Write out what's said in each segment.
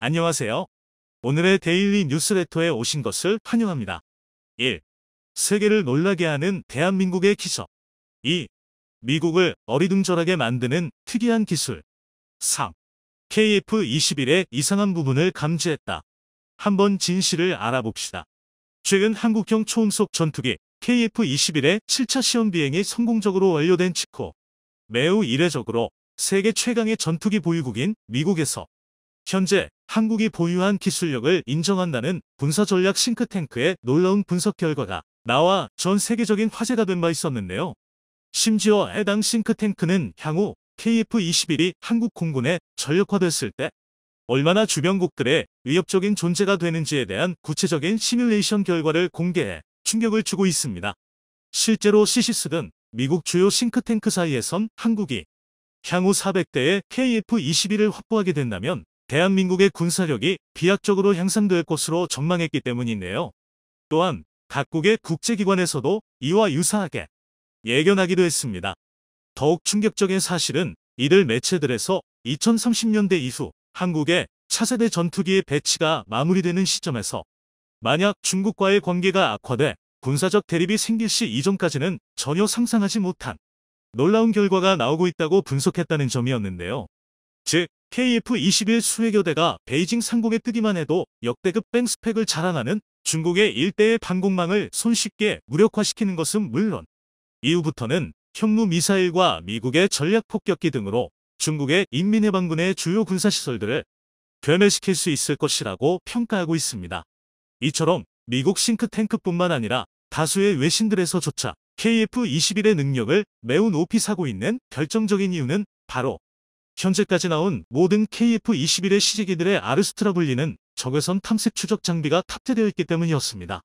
안녕하세요. 오늘의 데일리 뉴스레터에 오신 것을 환영합니다. 1. 세계를 놀라게 하는 대한민국의 기적. 2. 미국을 어리둥절하게 만드는 특이한 기술. 3. KF-21의 이상한 부분을 감지했다. 한번 진실을 알아봅시다. 최근 한국형 초음속 전투기 KF-21의 7차 시험 비행이 성공적으로 완료된 직후 매우 이례적으로 세계 최강의 전투기 보유국인 미국에서 현재 한국이 보유한 기술력을 인정한다는 군사전략 싱크탱크의 놀라운 분석 결과가 나와 전 세계적인 화제가 된 바 있었는데요. 심지어 해당 싱크탱크는 향후 KF-21이 한국 공군에 전력화됐을 때 얼마나 주변국들의 위협적인 존재가 되는지에 대한 구체적인 시뮬레이션 결과를 공개해 충격을 주고 있습니다. 실제로 CCS 등 미국 주요 싱크탱크 사이에선 한국이 향후 400대의 KF-21을 확보하게 된다면 대한민국의 군사력이 비약적으로 향상될 것으로 전망했기 때문인데요. 또한 각국의 국제기관에서도 이와 유사하게 예견하기도 했습니다. 더욱 충격적인 사실은 이들 매체들에서 2030년대 이후 한국의 차세대 전투기의 배치가 마무리되는 시점에서 만약 중국과의 관계가 악화돼 군사적 대립이 생길 시 이전까지는 전혀 상상하지 못한 놀라운 결과가 나오고 있다고 분석했다는 점이었는데요. 즉 KF-21 수행여 대가 베이징 상공에 뜨기만 해도 역대급 뱅 스펙을 자랑하는 중국의 일대의 방공망을 손쉽게 무력화시키는 것은 물론 이후부터는 현무 미사일과 미국의 전략 폭격기 등으로 중국의 인민해방군의 주요 군사시설들을 괴멸시킬 수 있을 것이라고 평가하고 있습니다. 이처럼 미국 싱크탱크뿐만 아니라 다수의 외신들에서조차 KF-21의 능력을 매우 높이 사고 있는 결정적인 이유는 바로 현재까지 나온 모든 KF-21의 시제기들의 아르스트라 불리는 적외선 탐색 추적 장비가 탑재되어 있기 때문이었습니다.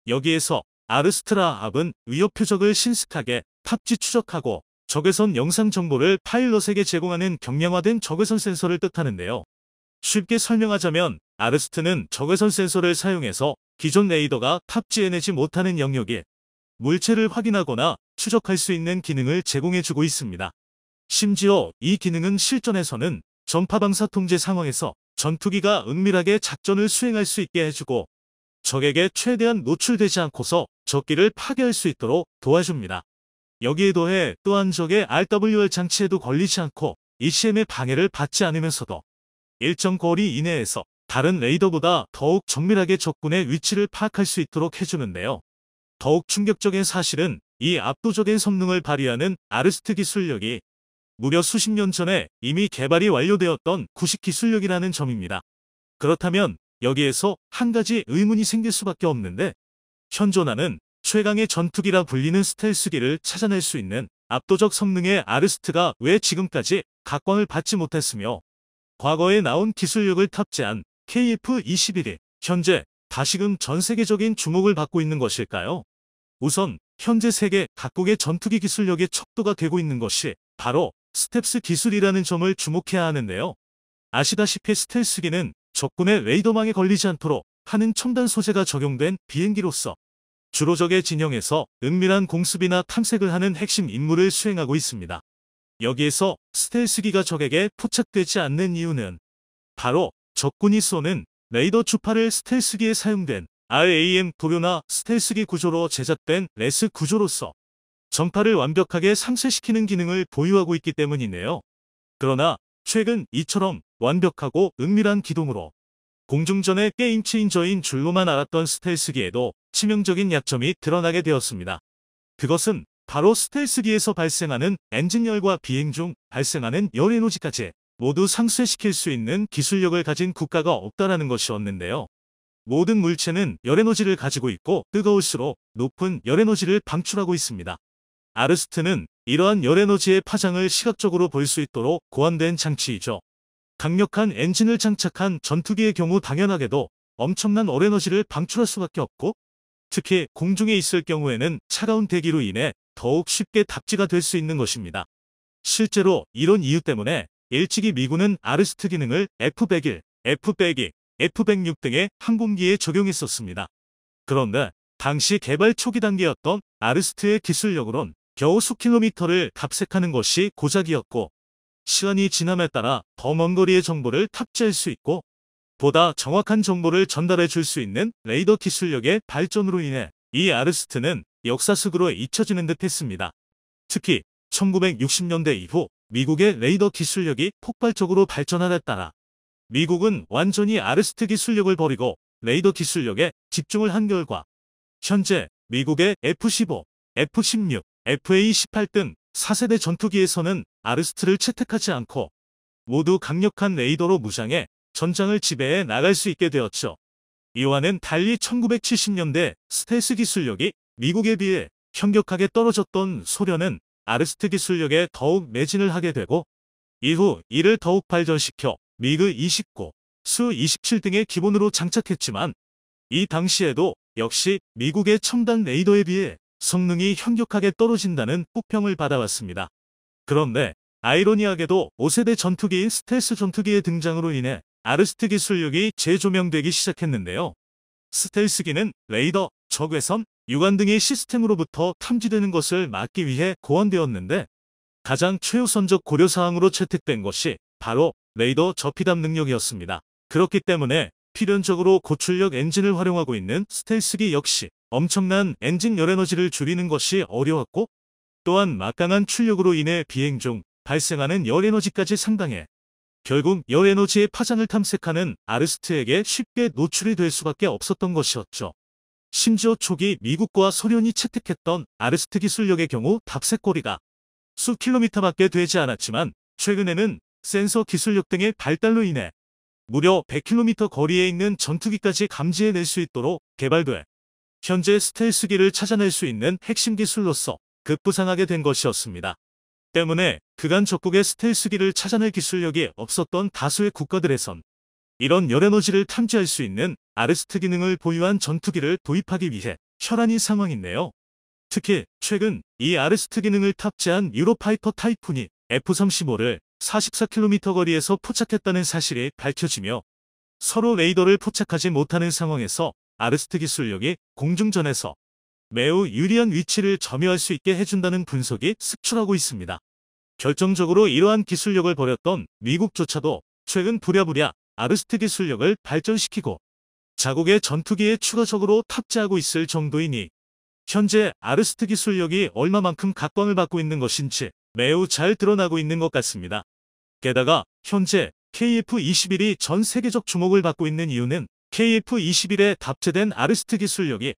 여기에서 아르스트라 앞은 위협 표적을 신속하게 탑지 추적하고 적외선 영상 정보를 파일럿에게 제공하는 경량화된 적외선 센서를 뜻하는데요. 쉽게 설명하자면 아르스트는 적외선 센서를 사용해서 기존 레이더가 탑재해내지 못하는 영역에 물체를 확인하거나 추적할 수 있는 기능을 제공해주고 있습니다. 심지어 이 기능은 실전에서는 전파방사 통제 상황에서 전투기가 은밀하게 작전을 수행할 수 있게 해주고 적에게 최대한 노출되지 않고서 적기를 파괴할 수 있도록 도와줍니다. 여기에 더해 또한 적의 RWR 장치에도 걸리지 않고 ECM의 방해를 받지 않으면서도 일정 거리 이내에서 다른 레이더보다 더욱 정밀하게 적군의 위치를 파악할 수 있도록 해주는데요. 더욱 충격적인 사실은 이 압도적인 성능을 발휘하는 아르스트 기술력이 무려 수십 년 전에 이미 개발이 완료되었던 구식 기술력이라는 점입니다. 그렇다면 여기에서 한 가지 의문이 생길 수밖에 없는데 현존하는 최강의 전투기라 불리는 스텔스기를 찾아낼 수 있는 압도적 성능의 아르스트가 왜 지금까지 각광을 받지 못했으며 과거에 나온 기술력을 탑재한 KF-21이 현재 다시금 전 세계적인 주목을 받고 있는 것일까요? 우선 현재 세계 각국의 전투기 기술력의 척도가 되고 있는 것이 바로 스텝스 기술이라는 점을 주목해야 하는데요. 아시다시피 스텔스기는 적군의 레이더망에 걸리지 않도록 하는 첨단 소재가 적용된 비행기로서 주로 적의 진영에서 은밀한 공습이나 탐색을 하는 핵심 임무를 수행하고 있습니다. 여기에서 스텔스기가 적에게 포착되지 않는 이유는 바로 적군이 쏘는 레이더 주파를 스텔스기에 사용된 RAM 도료나 스텔스기 구조로 제작된 레스 구조로서 전파를 완벽하게 상쇄시키는 기능을 보유하고 있기 때문이네요. 그러나 최근 이처럼 완벽하고 은밀한 기동으로 공중전의 게임 체인저인 줄로만 알았던 스텔스기에도 치명적인 약점이 드러나게 되었습니다. 그것은 바로 스텔스기에서 발생하는 엔진열과 비행 중 발생하는 열 에너지까지 모두 상쇄시킬 수 있는 기술력을 가진 국가가 없다라는 것이었는데요. 모든 물체는 열 에너지를 가지고 있고 뜨거울수록 높은 열 에너지를 방출하고 있습니다. 아르스트는 이러한 열 에너지의 파장을 시각적으로 볼 수 있도록 고안된 장치이죠. 강력한 엔진을 장착한 전투기의 경우 당연하게도 엄청난 열 에너지를 방출할 수밖에 없고 특히 공중에 있을 경우에는 차가운 대기로 인해 더욱 쉽게 탑재가 될 수 있는 것입니다. 실제로 이런 이유 때문에 일찍이 미군은 아르스트 기능을 F-101, F-102, F-106 등의 항공기에 적용했었습니다. 그런데 당시 개발 초기 단계였던 아르스트의 기술력으론 겨우 수킬로미터를 탑색하는 것이 고작이었고 시간이 지남에 따라 더 먼 거리의 정보를 탑재할 수 있고 보다 정확한 정보를 전달해 줄 수 있는 레이더 기술력의 발전으로 인해 이 아르스트는 역사 속으로 잊혀지는 듯 했습니다. 특히 1960년대 이후 미국의 레이더 기술력이 폭발적으로 발전하에 따라 미국은 완전히 아르스트 기술력을 버리고 레이더 기술력에 집중을 한 결과 현재 미국의 F-15, F-16, FA-18 등 4세대 전투기에서는 아르스트를 채택하지 않고 모두 강력한 레이더로 무장해 전장을 지배해 나갈 수 있게 되었죠. 이와는 달리 1970년대 스텔스 기술력이 미국에 비해 현격하게 떨어졌던 소련은 아르스트 기술력에 더욱 매진을 하게 되고 이후 이를 더욱 발전시켜 미그 29, 수 27 등의 기본으로 장착했지만 이 당시에도 역시 미국의 첨단 레이더에 비해 성능이 현격하게 떨어진다는 혹평을 받아왔습니다. 그런데 아이러니하게도 5세대 전투기인 스텔스 전투기의 등장으로 인해 아르스트 기술력이 재조명되기 시작했는데요. 스텔스기는 레이더, 적외선, 유관 등의 시스템으로부터 탐지되는 것을 막기 위해 고안되었는데 가장 최우선적 고려사항으로 채택된 것이 바로 레이더 저피답 능력이었습니다. 그렇기 때문에 필연적으로 고출력 엔진을 활용하고 있는 스텔스기 역시 엄청난 엔진 열에너지를 줄이는 것이 어려웠고 또한 막강한 출력으로 인해 비행 중 발생하는 열에너지까지 상당해 결국 열에너지의 파장을 탐색하는 아르스트에게 쉽게 노출이 될 수밖에 없었던 것이었죠. 심지어 초기 미국과 소련이 채택했던 아르스트 기술력의 경우 답색거리가 수 킬로미터밖에 되지 않았지만 최근에는 센서 기술력 등의 발달로 인해 무려 100km 거리에 있는 전투기까지 감지해낼 수 있도록 개발돼 현재 스텔스기를 찾아낼 수 있는 핵심 기술로서 급부상하게 된 것이었습니다. 때문에 그간 적국의 스텔스기를 찾아낼 기술력이 없었던 다수의 국가들에선 이런 열에너지를 탐지할 수 있는 아르스트 기능을 보유한 전투기를 도입하기 위해 혈안인 상황인데요. 특히 최근 이 아르스트 기능을 탑재한 유로파이터 타이푼이 F-35를 44km 거리에서 포착했다는 사실이 밝혀지며 서로 레이더를 포착하지 못하는 상황에서 아르스트 기술력이 공중전에서 매우 유리한 위치를 점유할 수 있게 해준다는 분석이 속출하고 있습니다. 결정적으로 이러한 기술력을 벌였던 미국조차도 최근 부랴부랴 아르스트 기술력을 발전시키고 자국의 전투기에 추가적으로 탑재하고 있을 정도이니 현재 아르스트 기술력이 얼마만큼 각광을 받고 있는 것인지 매우 잘 드러나고 있는 것 같습니다. 게다가 현재 KF-21이 전 세계적 주목을 받고 있는 이유는 KF-21에 탑재된 아르스트 기술력이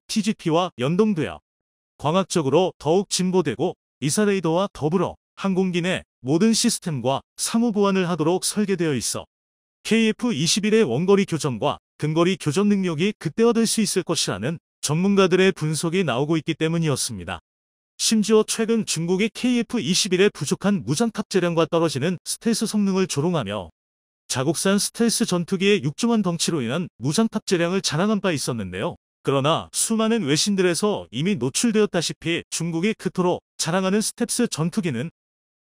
TGP와 연동되어 광학적으로 더욱 진보되고 이사 레이더와 더불어 항공기 내 모든 시스템과 상호 보완을 하도록 설계되어 있어 KF-21의 원거리 교전과 근거리 교전 능력이 극대화될 수 있을 것이라는 전문가들의 분석이 나오고 있기 때문이었습니다. 심지어 최근 중국이 KF-21의 부족한 무장 탑재량과 떨어지는 스텔스 성능을 조롱하며 자국산 스텔스 전투기의 육중한 덩치로 인한 무장 탑재량을 자랑한 바 있었는데요. 그러나 수많은 외신들에서 이미 노출되었다시피 중국이 그토록 자랑하는 스텔스 전투기는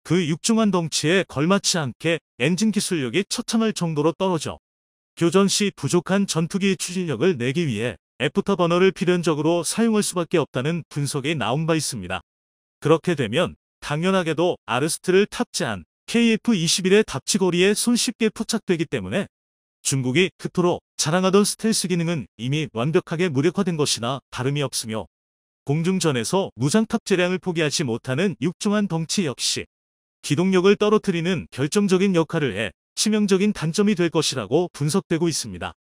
그 육중한 덩치에 걸맞지 않게 엔진 기술력이 처참할 정도로 떨어져 교전 시 부족한 전투기의 추진력을 내기 위해 애프터버너를 필연적으로 사용할 수밖에 없다는 분석이 나온 바 있습니다. 그렇게 되면 당연하게도 아르스트를 탑재한 KF-21의 답지거리에 손쉽게 포착되기 때문에 중국이 그토록 자랑하던 스텔스 기능은 이미 완벽하게 무력화된 것이나 다름이 없으며 공중전에서 무장 탑재량을 포기하지 못하는 육중한 덩치 역시 기동력을 떨어뜨리는 결정적인 역할을 해 치명적인 단점이 될 것이라고 분석되고 있습니다.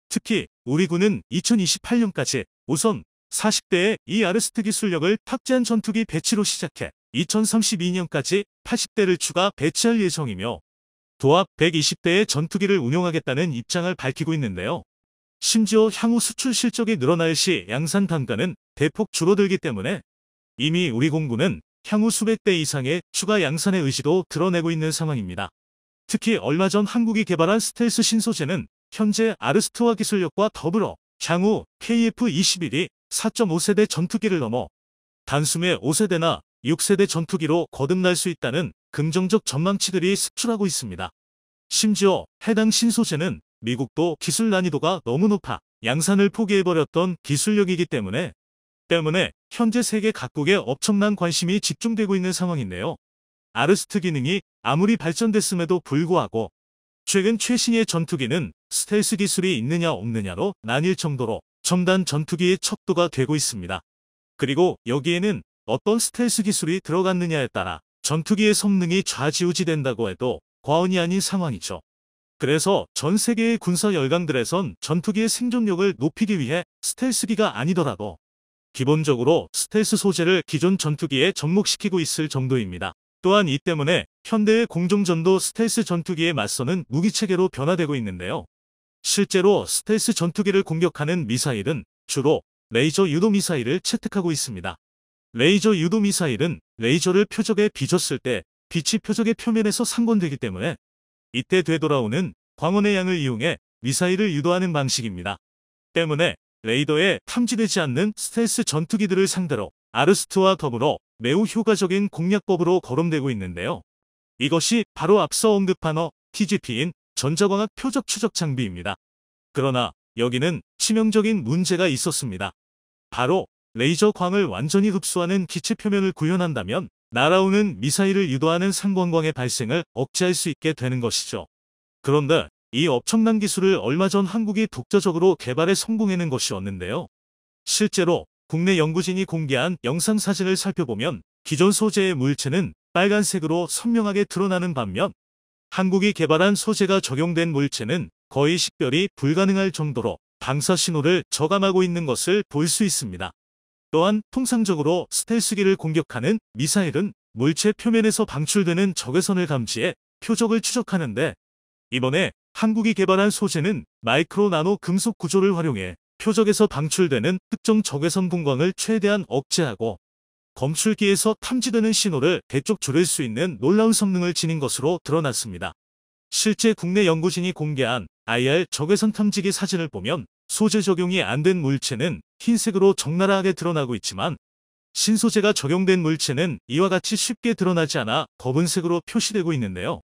특히 우리 군은 2028년까지 우선 40대의 이 아르스트 기술력을 탑재한 전투기 배치로 시작해 2032년까지 80대를 추가 배치할 예정이며 도합 120대의 전투기를 운용하겠다는 입장을 밝히고 있는데요. 심지어 향후 수출 실적이 늘어날 시 양산 단가는 대폭 줄어들기 때문에 이미 우리 공군은 향후 수백 대 이상의 추가 양산의 의지도 드러내고 있는 상황입니다. 특히 얼마 전 한국이 개발한 스텔스 신소재는 현재 아르스트화 기술력과 더불어 향후 KF-21이 4.5세대 전투기를 넘어 단숨에 5세대나 6세대 전투기로 거듭날 수 있다는 긍정적 전망치들이 속출하고 있습니다. 심지어 해당 신소재는 미국도 기술 난이도가 너무 높아 양산을 포기해버렸던 기술력이기 때문에 현재 세계 각국에 엄청난 관심이 집중되고 있는 상황인데요. 아르스트 기능이 아무리 발전됐음에도 불구하고 최근 최신의 전투기는 스텔스 기술이 있느냐 없느냐로 나뉠 정도로 첨단 전투기의 척도가 되고 있습니다. 그리고 여기에는 어떤 스텔스 기술이 들어갔느냐에 따라 전투기의 성능이 좌지우지된다고 해도 과언이 아닌 상황이죠. 그래서 전 세계의 군사 열강들에선 전투기의 생존력을 높이기 위해 스텔스기가 아니더라도 기본적으로 스텔스 소재를 기존 전투기에 접목시키고 있을 정도입니다. 또한 이 때문에 현대의 공중전도 스텔스 전투기에 맞서는 무기체계로 변화되고 있는데요. 실제로 스텔스 전투기를 공격하는 미사일은 주로 레이저 유도 미사일을 채택하고 있습니다. 레이저 유도 미사일은 레이저를 표적에 비췄을 때 빛이 표적의 표면에서 상건되기 때문에 이때 되돌아오는 광원의 양을 이용해 미사일을 유도하는 방식입니다. 때문에 레이더에 탐지되지 않는 스텔스 전투기들을 상대로 아르스트와 더불어 매우 효과적인 공략법으로 거론되고 있는데요. 이것이 바로 앞서 언급한 TGP인 전자광학 표적 추적 장비입니다. 그러나 여기는 치명적인 문제가 있었습니다. 바로 레이저 광을 완전히 흡수하는 기체 표면을 구현한다면 날아오는 미사일을 유도하는 상광광의 발생을 억제할 수 있게 되는 것이죠. 그런데 이 엄청난 기술을 얼마 전 한국이 독자적으로 개발에 성공해낸 것이었는데요. 실제로 국내 연구진이 공개한 영상 사진을 살펴보면 기존 소재의 물체는 빨간색으로 선명하게 드러나는 반면 한국이 개발한 소재가 적용된 물체는 거의 식별이 불가능할 정도로 방사 신호를 저감하고 있는 것을 볼 수 있습니다. 또한 통상적으로 스텔스기를 공격하는 미사일은 물체 표면에서 방출되는 적외선을 감지해 표적을 추적하는데 이번에 한국이 개발한 소재는 마이크로 나노 금속 구조를 활용해 표적에서 방출되는 특정 적외선 분광을 최대한 억제하고 검출기에서 탐지되는 신호를 대쪽 줄일 수 있는 놀라운 성능을 지닌 것으로 드러났습니다. 실제 국내 연구진이 공개한 IR 적외선 탐지기 사진을 보면 소재 적용이 안 된 물체는 흰색으로 적나라하게 드러나고 있지만 신소재가 적용된 물체는 이와 같이 쉽게 드러나지 않아 검은색으로 표시되고 있는데요.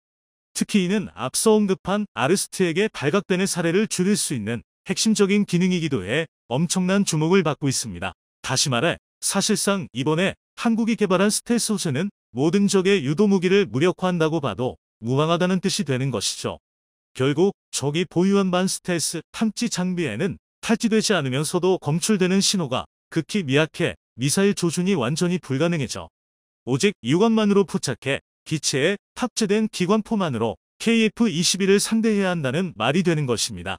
특히 이는 앞서 언급한 아르스트에게 발각되는 사례를 줄일 수 있는 핵심적인 기능이기도 해 엄청난 주목을 받고 있습니다. 다시 말해 사실상 이번에 한국이 개발한 스텔스 소재는 모든 적의 유도 무기를 무력화한다고 봐도 무방하다는 뜻이 되는 것이죠. 결국 적이 보유한 반 스텔스 탐지 장비에는 탈취되지 않으면서도 검출되는 신호가 극히 미약해 미사일 조준이 완전히 불가능해져 오직 유관만으로 포착해 기체에 탑재된 기관포만으로 KF-21을 상대해야 한다는 말이 되는 것입니다.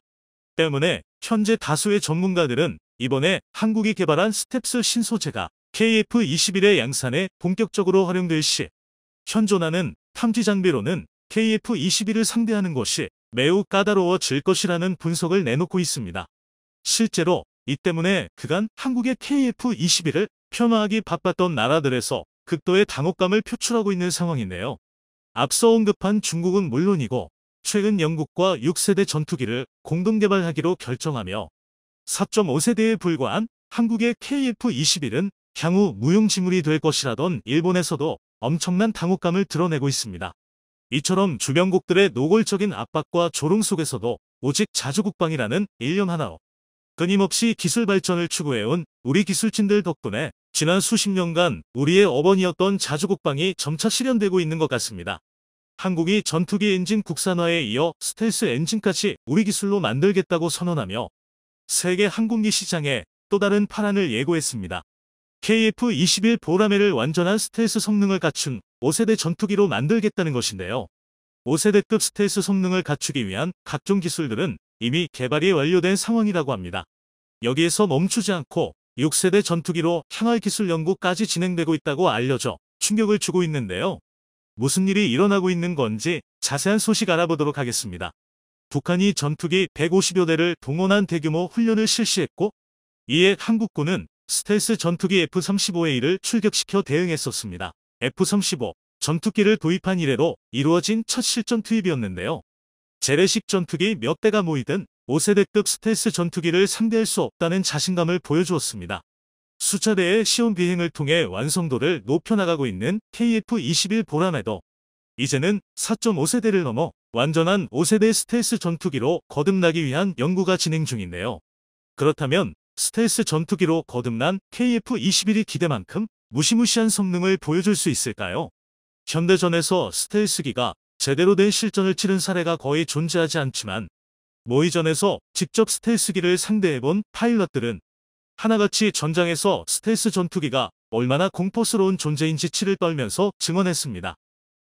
때문에 현재 다수의 전문가들은 이번에 한국이 개발한 스텝스 신소재가 KF-21의 양산에 본격적으로 활용될 시 현존하는 탐지 장비로는 KF-21을 상대하는 것이 매우 까다로워질 것이라는 분석을 내놓고 있습니다. 실제로 이 때문에 그간 한국의 KF-21을 폄하하기 바빴던 나라들에서 극도의 당혹감을 표출하고 있는 상황인데요. 앞서 언급한 중국은 물론이고 최근 영국과 6세대 전투기를 공동 개발하기로 결정하며 4.5세대에 불과한 한국의 KF-21은 향후 무용지물이 될 것이라던 일본에서도 엄청난 당혹감을 드러내고 있습니다. 이처럼 주변국들의 노골적인 압박과 조롱 속에서도 오직 자주국방이라는 일념 하나로 끊임없이 기술 발전을 추구해온 우리 기술진들 덕분에 지난 수십 년간 우리의 어머니였던 자주국방이 점차 실현되고 있는 것 같습니다. 한국이 전투기 엔진 국산화에 이어 스텔스 엔진까지 우리 기술로 만들겠다고 선언하며 세계 항공기 시장에 또 다른 파란을 예고했습니다. KF-21 보라매를 완전한 스텔스 성능을 갖춘 5세대 전투기로 만들겠다는 것인데요. 5세대급 스텔스 성능을 갖추기 위한 각종 기술들은 이미 개발이 완료된 상황이라고 합니다. 여기에서 멈추지 않고 6세대 전투기로 향할 기술 연구까지 진행되고 있다고 알려져 충격을 주고 있는데요. 무슨 일이 일어나고 있는 건지 자세한 소식 알아보도록 하겠습니다. 북한이 전투기 150여 대를 동원한 대규모 훈련을 실시했고 이에 한국군은 스텔스 전투기 F-35A를 출격시켜 대응했었습니다. F-35 전투기를 도입한 이래로 이루어진 첫 실전 투입이었는데요. 재래식 전투기 몇 대가 모이든 5세대급 스텔스 전투기를 상대할 수 없다는 자신감을 보여주었습니다. 수차례의 시험 비행을 통해 완성도를 높여나가고 있는 KF-21 보라매도 이제는 4.5세대를 넘어 완전한 5세대 스텔스 전투기로 거듭나기 위한 연구가 진행 중인데요. 그렇다면 스텔스 전투기로 거듭난 KF-21이 기대만큼 무시무시한 성능을 보여줄 수 있을까요? 현대전에서 스텔스기가 제대로 된 실전을 치른 사례가 거의 존재하지 않지만 모의전에서 직접 스텔스기를 상대해본 파일럿들은 하나같이 전장에서 스텔스 전투기가 얼마나 공포스러운 존재인지 치를 떨면서 증언했습니다.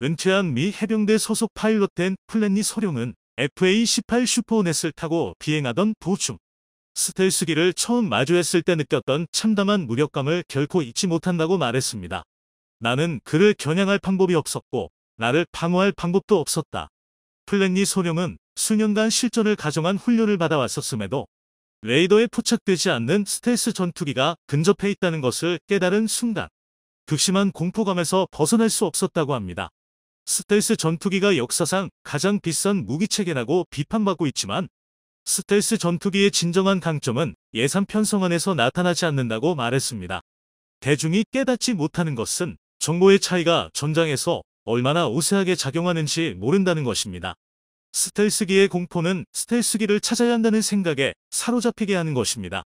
은퇴한 미 해병대 소속 파일럿 된 플랜니 소룡은 FA-18 슈퍼호넷을 타고 비행하던 도중 스텔스기를 처음 마주했을 때 느꼈던 참담한 무력감을 결코 잊지 못한다고 말했습니다. 나는 그를 겨냥할 방법이 없었고 나를 방어할 방법도 없었다. 플랜니 소룡은 수년간 실전을 가정한 훈련을 받아왔었음에도 레이더에 포착되지 않는 스텔스 전투기가 근접해 있다는 것을 깨달은 순간 극심한 공포감에서 벗어날 수 없었다고 합니다. 스텔스 전투기가 역사상 가장 비싼 무기체계라고 비판받고 있지만 스텔스 전투기의 진정한 강점은 예산 편성안에서 나타나지 않는다고 말했습니다. 대중이 깨닫지 못하는 것은 정보의 차이가 전장에서 얼마나 우세하게 작용하는지 모른다는 것입니다. 스텔스기의 공포는 스텔스기를 찾아야 한다는 생각에 사로잡히게 하는 것입니다.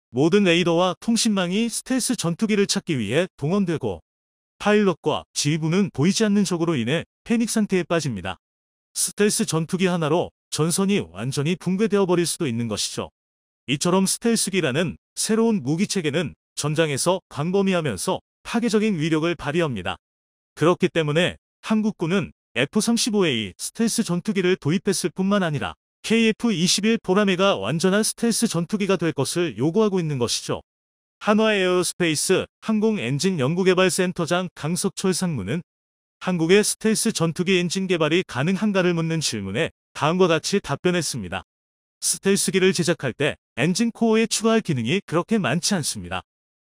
모든 레이더와 통신망이 스텔스 전투기를 찾기 위해 동원되고 파일럿과 지휘부는 보이지 않는 적으로 인해 패닉 상태에 빠집니다. 스텔스 전투기 하나로 전선이 완전히 붕괴되어 버릴 수도 있는 것이죠. 이처럼 스텔스기라는 새로운 무기체계는 전장에서 광범위하면서 파괴적인 위력을 발휘합니다. 그렇기 때문에 한국군은 F-35A 스텔스 전투기를 도입했을 뿐만 아니라 KF-21 보라매가 완전한 스텔스 전투기가 될 것을 요구하고 있는 것이죠. 한화에어스페이스 항공엔진연구개발센터장 강석철 상무는 한국의 스텔스 전투기 엔진 개발이 가능한가를 묻는 질문에 다음과 같이 답변했습니다. 스텔스기를 제작할 때 엔진 코어에 추가할 기능이 그렇게 많지 않습니다.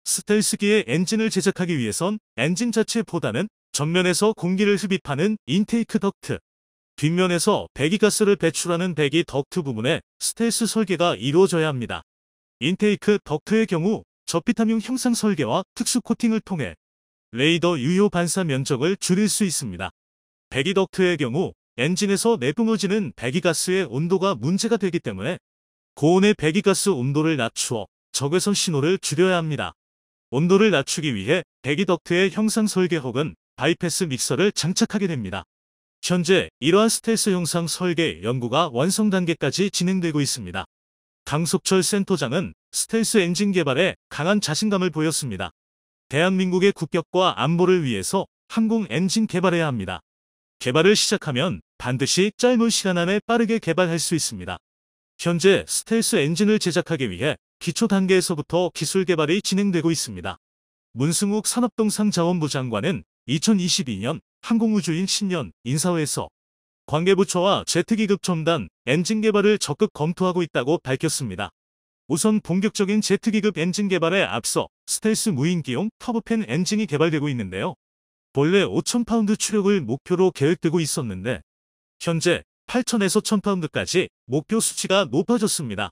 스텔스기의 엔진을 제작하기 위해선 엔진 자체보다는 전면에서 공기를 흡입하는 인테이크 덕트, 뒷면에서 배기가스를 배출하는 배기 덕트 부분에 스텔스 설계가 이루어져야 합니다. 인테이크 덕트의 경우 저피탐용 형상 설계와 특수 코팅을 통해 레이더 유효 반사 면적을 줄일 수 있습니다. 배기 덕트의 경우 엔진에서 내뿜어지는 배기가스의 온도가 문제가 되기 때문에 고온의 배기가스 온도를 낮추어 적외선 신호를 줄여야 합니다. 온도를 낮추기 위해 배기 덕트의 형상 설계 혹은 바이패스 믹서를 장착하게 됩니다. 현재 이러한 스텔스 형상 설계 연구가 완성 단계까지 진행되고 있습니다. 강석철 센터장은 스텔스 엔진 개발에 강한 자신감을 보였습니다. 대한민국의 국격과 안보를 위해서 항공 엔진 개발해야 합니다. 개발을 시작하면 반드시 짧은 시간 안에 빠르게 개발할 수 있습니다. 현재 스텔스 엔진을 제작하기 위해 기초 단계에서부터 기술 개발이 진행되고 있습니다. 문승욱 산업동상자원부 장관은 2022년 항공우주인 신년 인사회에서 관계부처와 제트기급 첨단 엔진 개발을 적극 검토하고 있다고 밝혔습니다. 우선 본격적인 제트기급 엔진 개발에 앞서 스텔스 무인기용 터보팬 엔진이 개발되고 있는데요. 본래 5,000파운드 추력을 목표로 계획되고 있었는데 현재 8,000에서 1,000파운드까지 목표 수치가 높아졌습니다.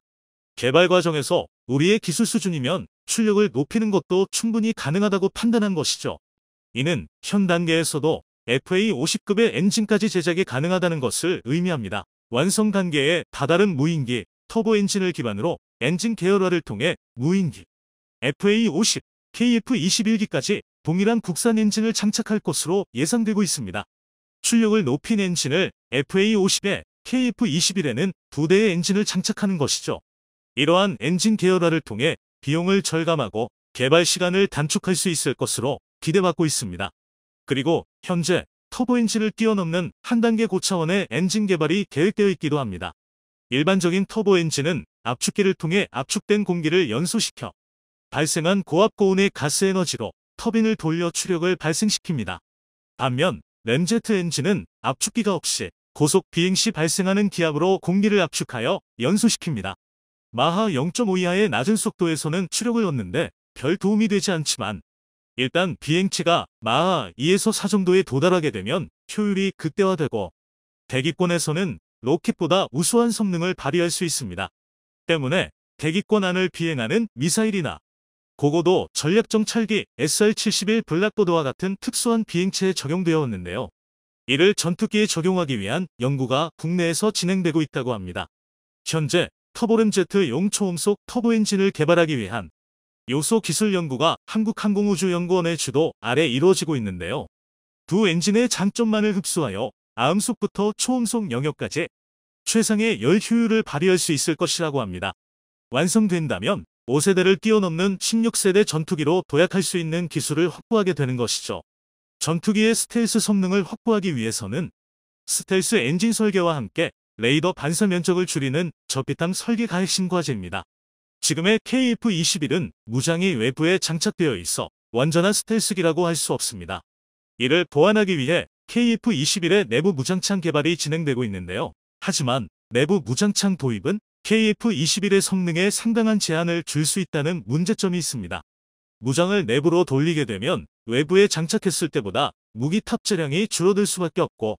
개발 과정에서 우리의 기술 수준이면 출력을 높이는 것도 충분히 가능하다고 판단한 것이죠. 이는 현 단계에서도 FA-50급의 엔진까지 제작이 가능하다는 것을 의미합니다. 완성 단계에 다다른 무인기, 터보 엔진을 기반으로 엔진 계열화를 통해 무인기, FA-50, KF-21기까지 동일한 국산 엔진을 장착할 것으로 예상되고 있습니다. 출력을 높인 엔진을 FA-50에 KF-21에는 2대의 엔진을 장착하는 것이죠. 이러한 엔진 계열화를 통해 비용을 절감하고 개발 시간을 단축할 수 있을 것으로 기대받고 있습니다. 그리고 현재 터보 엔진을 뛰어넘는 한 단계 고차원의 엔진 개발이 계획되어 있기도 합니다. 일반적인 터보 엔진은 압축기를 통해 압축된 공기를 연소시켜 발생한 고압고온의 가스 에너지로 터빈을 돌려 추력을 발생시킵니다. 반면 램제트 엔진은 압축기가 없이 고속 비행 시 발생하는 기압으로 공기를 압축하여 연소시킵니다. 마하 0.5 이하의 낮은 속도에서는 추력을 얻는데 별 도움이 되지 않지만 일단 비행치가 마하 2에서 4 정도에 도달하게 되면 효율이 극대화되고 대기권에서는 로켓보다 우수한 성능을 발휘할 수 있습니다. 때문에 대기권 안을 비행하는 미사일이나 고고도 전략정찰기 SR-71 블락버드와 같은 특수한 비행체에 적용되어 왔는데요. 이를 전투기에 적용하기 위한 연구가 국내에서 진행되고 있다고 합니다. 현재 터보램제트용 초음속 터보 엔진을 개발하기 위한 요소 기술 연구가 한국항공우주연구원의 주도 아래 이루어지고 있는데요. 두 엔진의 장점만을 흡수하여 아음속부터 초음속 영역까지 최상의 열 효율을 발휘할 수 있을 것이라고 합니다. 완성된다면 5세대를 뛰어넘는 16세대 전투기로 도약할 수 있는 기술을 확보하게 되는 것이죠. 전투기의 스텔스 성능을 확보하기 위해서는 스텔스 엔진 설계와 함께 레이더 반사 면적을 줄이는 저비탄 설계가 핵심 과제입니다. 지금의 KF-21은 무장이 외부에 장착되어 있어 완전한 스텔스기라고 할 수 없습니다. 이를 보완하기 위해 KF-21의 내부 무장창 개발이 진행되고 있는데요. 하지만 내부 무장창 도입은 KF-21의 성능에 상당한 제한을 줄 수 있다는 문제점이 있습니다. 무장을 내부로 돌리게 되면 외부에 장착했을 때보다 무기 탑재량이 줄어들 수밖에 없고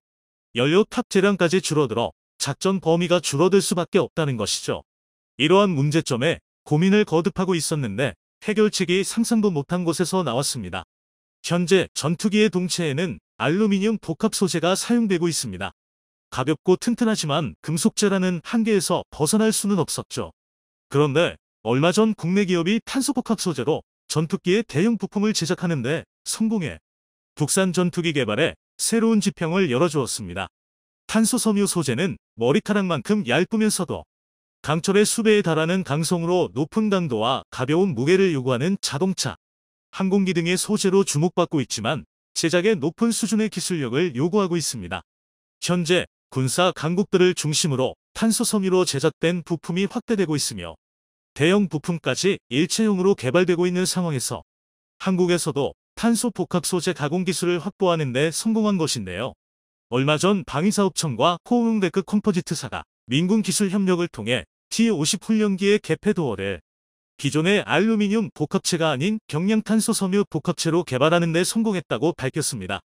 연료 탑재량까지 줄어들어 작전 범위가 줄어들 수밖에 없다는 것이죠. 이러한 문제점에 고민을 거듭하고 있었는데 해결책이 상상도 못한 곳에서 나왔습니다. 현재 전투기의 동체에는 알루미늄 복합 소재가 사용되고 있습니다. 가볍고 튼튼하지만 금속재라는 한계에서 벗어날 수는 없었죠. 그런데 얼마 전 국내 기업이 탄소 복합 소재로 전투기의 대형 부품을 제작하는데 성공해 국산 전투기 개발에 새로운 지평을 열어주었습니다. 탄소 섬유 소재는 머리카락만큼 얇으면서도 강철의 수배에 달하는 강성으로 높은 강도와 가벼운 무게를 요구하는 자동차, 항공기 등의 소재로 주목받고 있지만 제작에 높은 수준의 기술력을 요구하고 있습니다. 현재 군사 강국들을 중심으로 탄소 섬유로 제작된 부품이 확대되고 있으며 대형 부품까지 일체형으로 개발되고 있는 상황에서 한국에서도 탄소 복합 소재 가공 기술을 확보하는 데 성공한 것인데요. 얼마 전 방위사업청과 호응데크 컴포지트사가 민군 기술 협력을 통해 T-50 훈련기의 개폐 도어를 기존의 알루미늄 복합체가 아닌 경량탄소 섬유 복합체로 개발하는 데 성공했다고 밝혔습니다.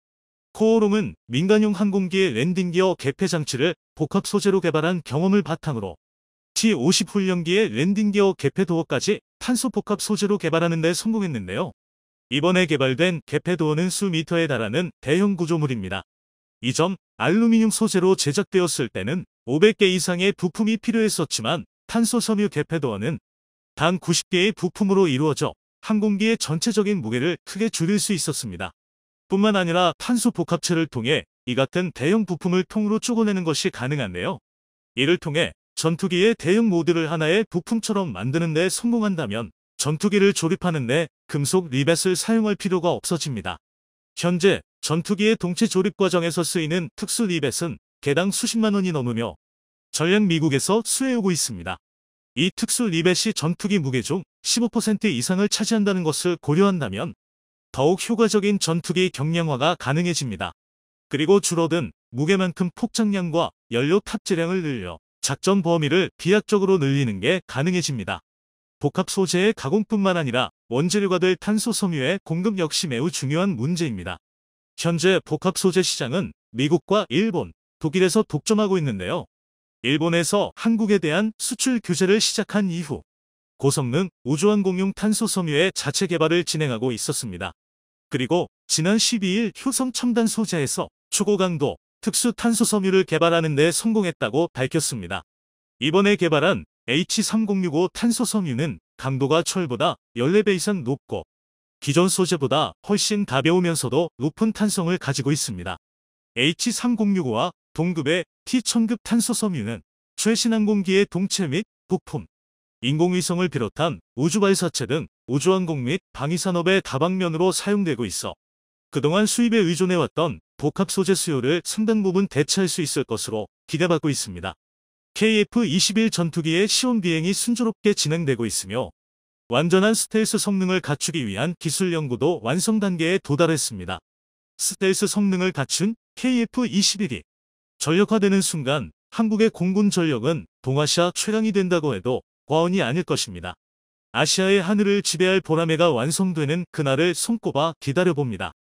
코오롱은 민간용 항공기의 랜딩기어 개폐 장치를 복합 소재로 개발한 경험을 바탕으로 T-50 훈련기의 랜딩기어 개폐 도어까지 탄소 복합 소재로 개발하는 데 성공했는데요. 이번에 개발된 개폐 도어는 수미터에 달하는 대형 구조물입니다. 이 점 알루미늄 소재로 제작되었을 때는 500개 이상의 부품이 필요했었지만 탄소 섬유 개폐 도어는 단 90개의 부품으로 이루어져 항공기의 전체적인 무게를 크게 줄일 수 있었습니다. 뿐만 아니라 탄소 복합체를 통해 이 같은 대형 부품을 통으로 쪼개내는 것이 가능한데요. 이를 통해 전투기의 대형 모듈을 하나의 부품처럼 만드는 데 성공한다면 전투기를 조립하는 데 금속 리벳을 사용할 필요가 없어집니다. 현재 전투기의 동체 조립 과정에서 쓰이는 특수 리벳은 개당 수십만 원이 넘으며 전략 미국에서 수혜오고 있습니다. 이 특수 리벳이 전투기 무게 중 15% 이상을 차지한다는 것을 고려한다면 더욱 효과적인 전투기 경량화가 가능해집니다. 그리고 줄어든 무게만큼 폭장량과 연료 탑재량을 늘려 작전 범위를 비약적으로 늘리는 게 가능해집니다. 복합 소재의 가공뿐만 아니라 원재료가 될 탄소 섬유의 공급 역시 매우 중요한 문제입니다. 현재 복합 소재 시장은 미국과 일본, 독일에서 독점하고 있는데요. 일본에서 한국에 대한 수출 규제를 시작한 이후 고성능 우주항공용 탄소 섬유의 자체 개발을 진행하고 있었습니다. 그리고 지난 12일 효성 첨단 소재에서 초고강도 특수 탄소 섬유를 개발하는 데 성공했다고 밝혔습니다. 이번에 개발한 H3065 탄소 섬유는 강도가 철보다 14배 이상 높고 기존 소재보다 훨씬 가벼우면서도 높은 탄성을 가지고 있습니다. H3065와 동급의 T1000급 탄소 섬유는 최신 항공기의 동체 및 부품, 인공위성을 비롯한 우주발사체 등 우주항공 및 방위산업의 다방면으로 사용되고 있어 그동안 수입에 의존해왔던 복합 소재 수요를 상당 부분 대체할 수 있을 것으로 기대받고 있습니다. KF-21 전투기의 시험 비행이 순조롭게 진행되고 있으며 완전한 스텔스 성능을 갖추기 위한 기술 연구도 완성 단계에 도달했습니다. 스텔스 성능을 갖춘 KF-21이 전력화되는 순간 한국의 공군 전력은 동아시아 최강이 된다고 해도 과언이 아닐 것입니다. 아시아의 하늘을 지배할 보라매가 완성되는 그날을 손꼽아 기다려봅니다.